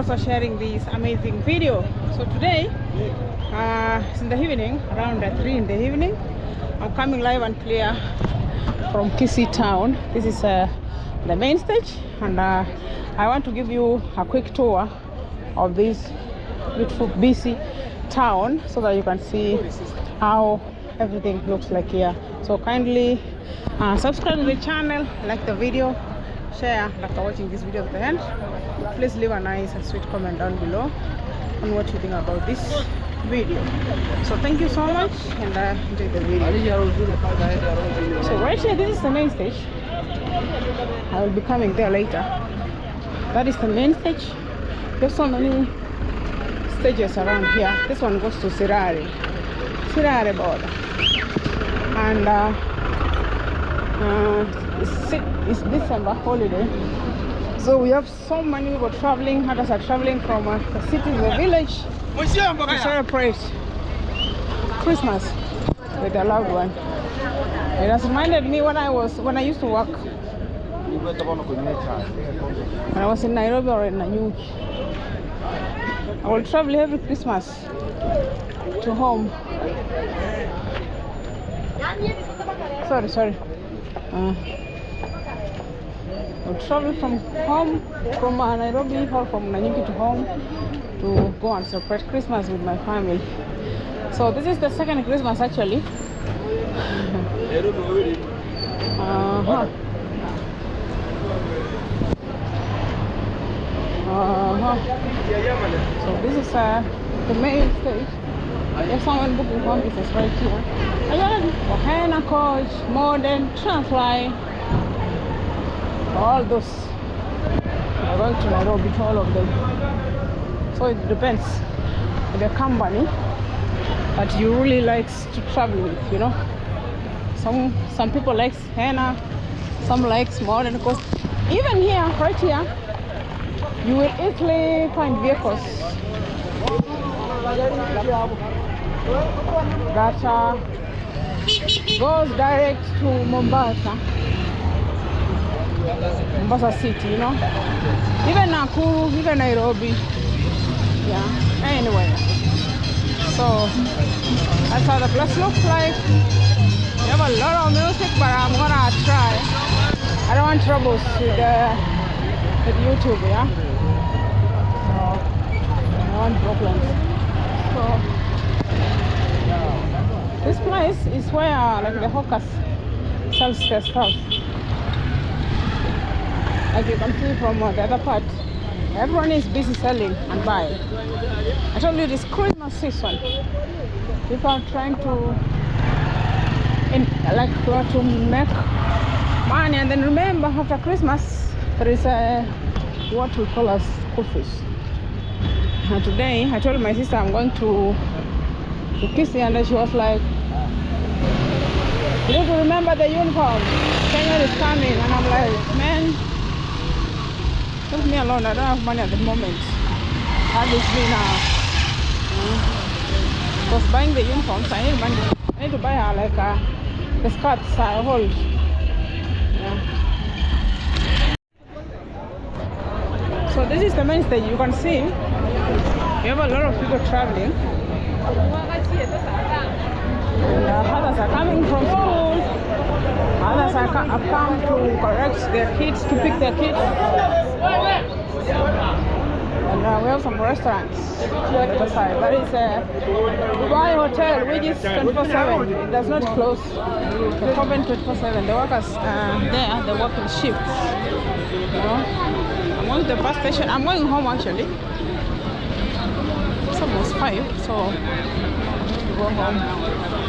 also sharing this amazing video. So today, it's in the evening, around 3 in the evening. I'm coming live and clear from Kisii town. This is the main stage, and I want to give you a quick tour of this beautiful busy town so that you can see how everything looks like here. So kindly subscribe to the channel, like the video, share after watching this video to the end. Please leave a nice and sweet comment down below on what you think about this video. So thank you so much, and enjoy the video. So right here, this is the main stage. I will be coming there later. That is the main stage. There's so many stages around here. This one goes to Sirare border, and it's December holiday, so we have so many people traveling. Others are traveling from the city to the village to celebrate Christmas with their loved one. It has reminded me when I used to work, when I was in Nairobi or in Nanyuki. I will travel every Christmas to home. Sorry. I'll travel from home, from Nairobi or from Nanyuki to home to go and celebrate Christmas with my family. So this is the second Christmas actually. So this is the main stage. There's someone booking home pieces right here. Again, Ohana Coach, Modern, Transfly, all those are going to Nairobi, all of them. So it depends on the company that you really like to travel with, you know. Some people like Hena, some likes Modern Coast. Even here, right here, you will easily find vehicles that goes direct to Mombasa city, you know, even Nakuru, even Nairobi, yeah, anyway. So that's how the place looks like. We have a lot of music, but I'm gonna try. I don't want troubles with YouTube, yeah. So I don't want problems. So this place is where like the hawkers sells their stuff. Like you can see from the other part, everyone is busy selling and buying. I told you this Christmas season, people are trying to make money, and then remember after Christmas there is what we call as school fees. And today I told my sister I'm going to Kisii, and she was like, you need to remember the uniform, Kenya is coming. And I'm like, man, leave me alone, I don't have money at the moment. Obviously now, because buying the uniforms, I need money. I need to buy her like the skirts I hold. Yeah. So this is the main stage. You can see we have a lot of people traveling. And others are coming from school. Others have come to correct their kids, to pick their kids. And we have some restaurants on the other side. That is Dubai Hotel, which is 24/7. It does not close. It's open 24/7. The workers there, they work in shifts. You know, I'm going to the bus station. I'm going home actually. It's almost 5, so I'm going to go home.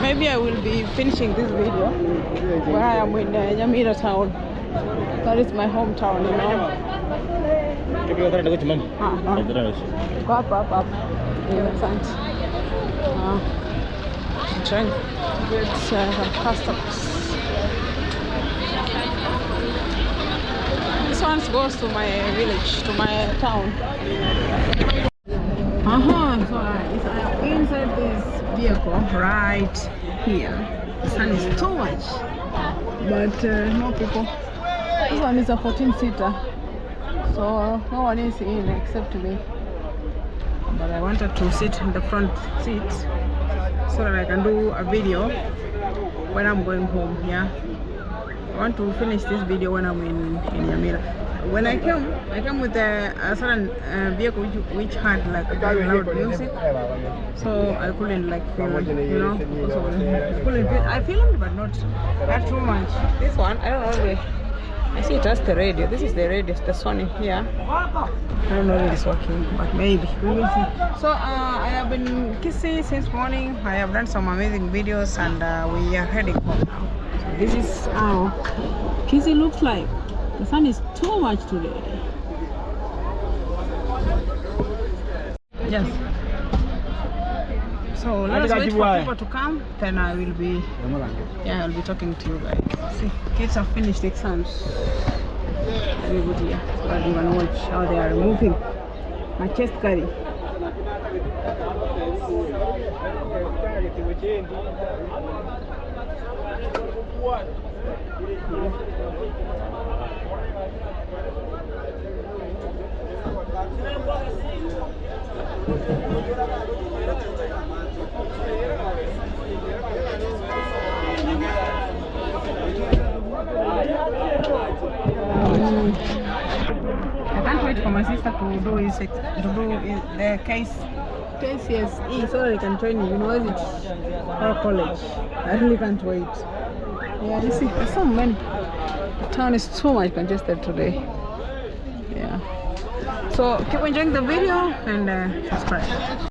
Maybe I will be finishing this video where I am in Nyamira town. That is my hometown, you know. Up. Yeah, thanks. Trying to get customers. This one goes to my village, to my town. So I'm inside this vehicle right here. The sun is too much, but no people. This one is a 14-seater, so no one is in except me. but I wanted to sit in the front seat so that I can do a video when I'm going home. Yeah, I want to finish this video when I'm in Nyamira. When I came with a certain vehicle which had like very loud music, so I couldn't like film, you know. So I filmed, but not too much. This one, I don't know. I see it has the radio. This is the radio, the Sony here. I don't know if it's working, but maybe we will see. So I have been in Kisii since morning. I have done some amazing videos, and we are heading home now. So this is how Kisii looks like. The sun is too much today. Yes. So let us wait for people to come, then I will be talking to you guys. See, kids have finished exams. Very good here. So that you can watch how they are removing my chest curry. I can't wait for my sister to do the KCSE so that I can join university or college. I really can't wait. Yeah, you see, there's so many. The town is too much congested today. Yeah. So keep enjoying the video and subscribe.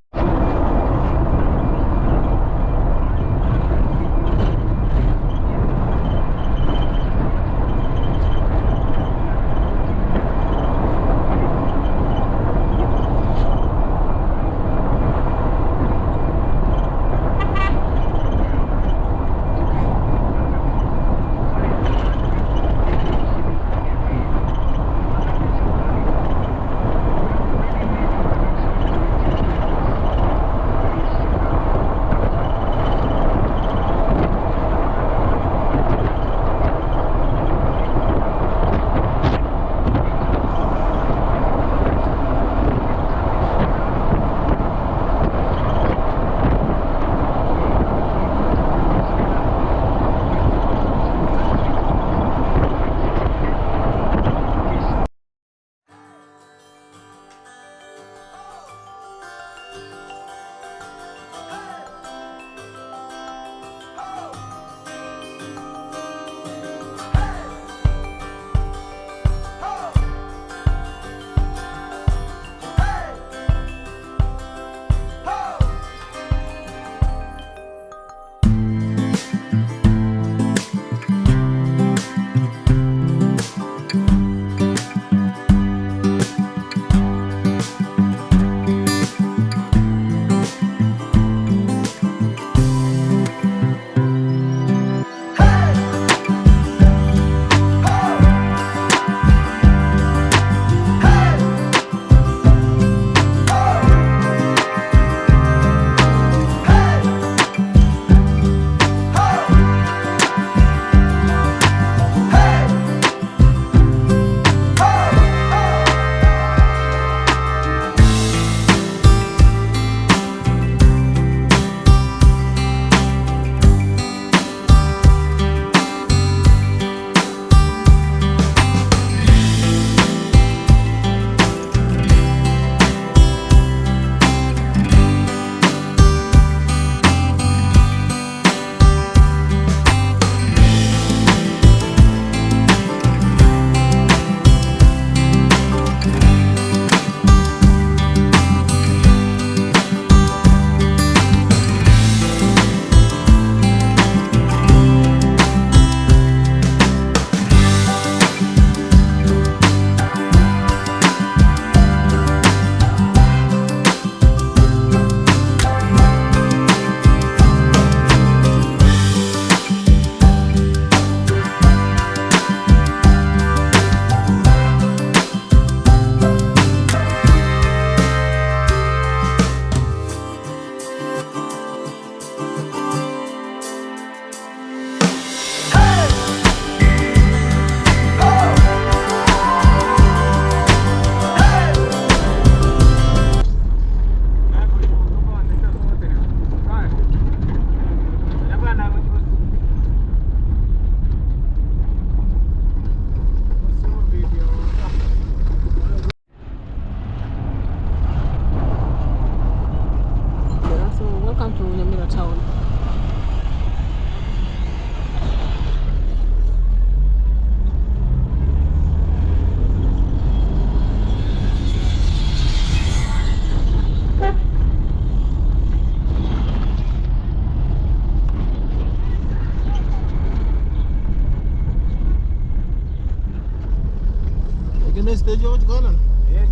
Kene stage ho chukana?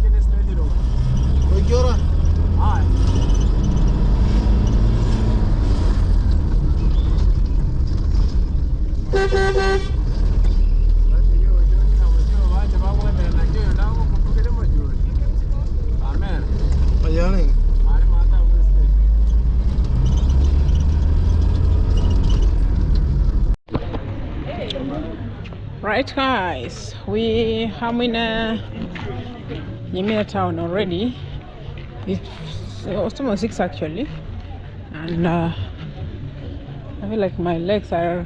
Kene stage ho. Koi kyora? Hai. Right guys, we are in Nyamira town already. It's almost 6 actually, and I feel like my legs are,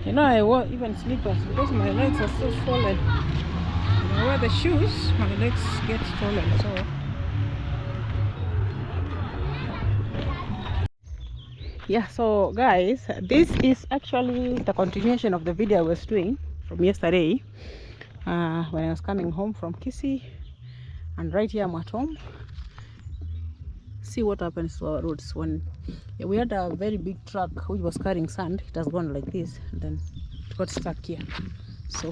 you know, I wore even slippers because my legs are so swollen. When I wear the shoes, my legs get swollen. So yeah, so guys, this is actually the continuation of the video I was doing from yesterday when I was coming home from Kisii, and right here I'm at home. See what happens to our roads when we had a very big truck which was carrying sand. It has gone like this and then it got stuck here. So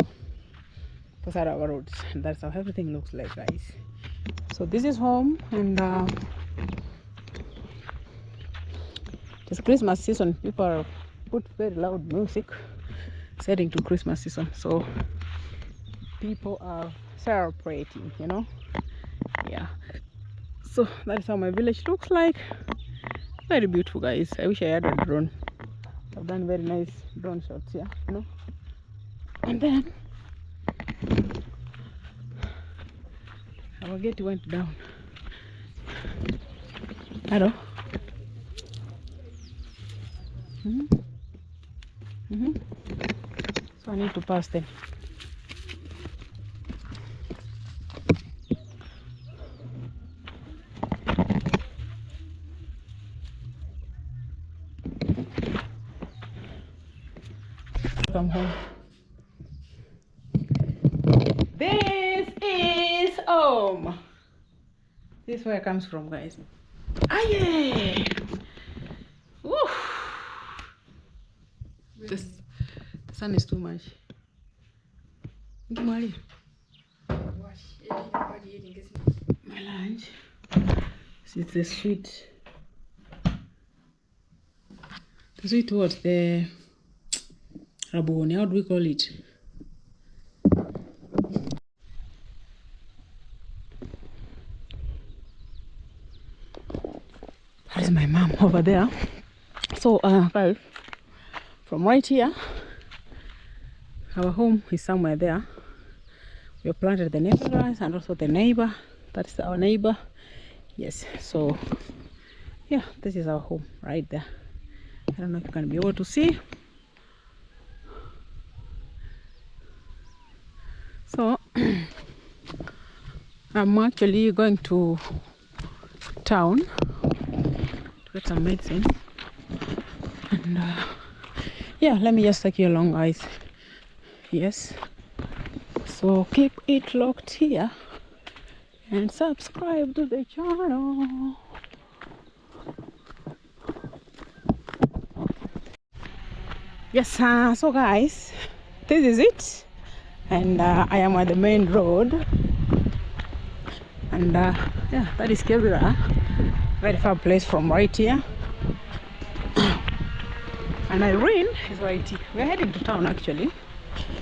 those are our roads, and that's how everything looks like, guys. So this is home, and it's Christmas season. People put very loud music. It's heading to Christmas season, so people are celebrating, you know. Yeah, so that is how my village looks like. Very beautiful, guys. I wish I had a drone. I've done very nice drone shots here, you know. And then our gate went down. Hello. So I need to pass them. Come home. This is home. This is where it comes from, guys. Ah, yeah. Woo. The sun is too much. My lunch. This is the sweet. The sweet what? The raboni. How do we call it? That is my mom over there. So, guys, from right here, our home is somewhere there. We have planted the neighbor and also the neighbor. That's our neighbor. Yes. So, yeah, this is our home right there. I don't know if you can be able to see. So, I'm actually going to town to get some medicine. And yeah, let me just take you along, guys. Yes, so keep it locked here and subscribe to the channel. Yes, so guys, this is it, and I am at the main road, and yeah, that is Kebira, very far place from right here. And Irene is right here. We're heading to town actually.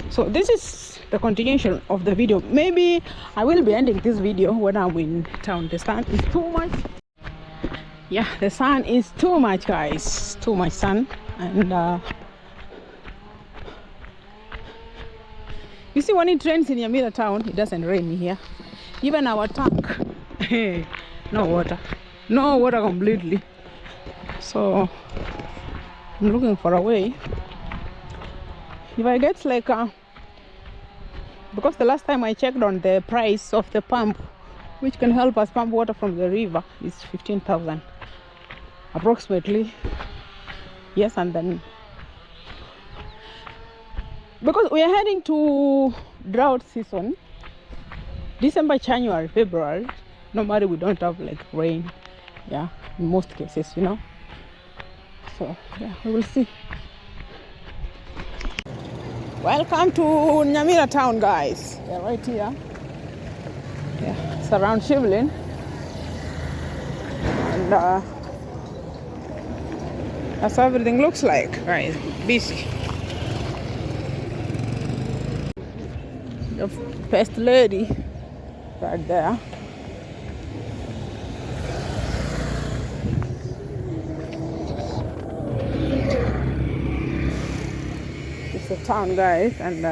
So this is the continuation of the video. Maybe I will be ending this video when I'm in town. The sun is too much. Yeah, the sun is too much, guys. Too much sun. And you see, when it rains in Nyamira town, it doesn't rain here. Even our tank, no water. No water completely. So I'm looking for a way. If I get like because the last time I checked on the price of the pump which can help us pump water from the river is 15,000 approximately. Yes, and then because we are heading to drought season, December, January, February, normally we don't have like rain, yeah, in most cases, you know. So yeah, we will see. Welcome to Nyamira town, guys. We're right here. Yeah, it's around Shivlin. And that's how everything looks like, guys. Busy. The first lady right there. It's the town, guys, and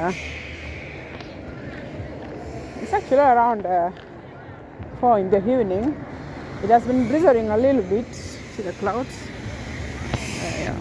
it's actually around 4 in the evening. It has been drizzling a little bit. See the clouds? Yeah.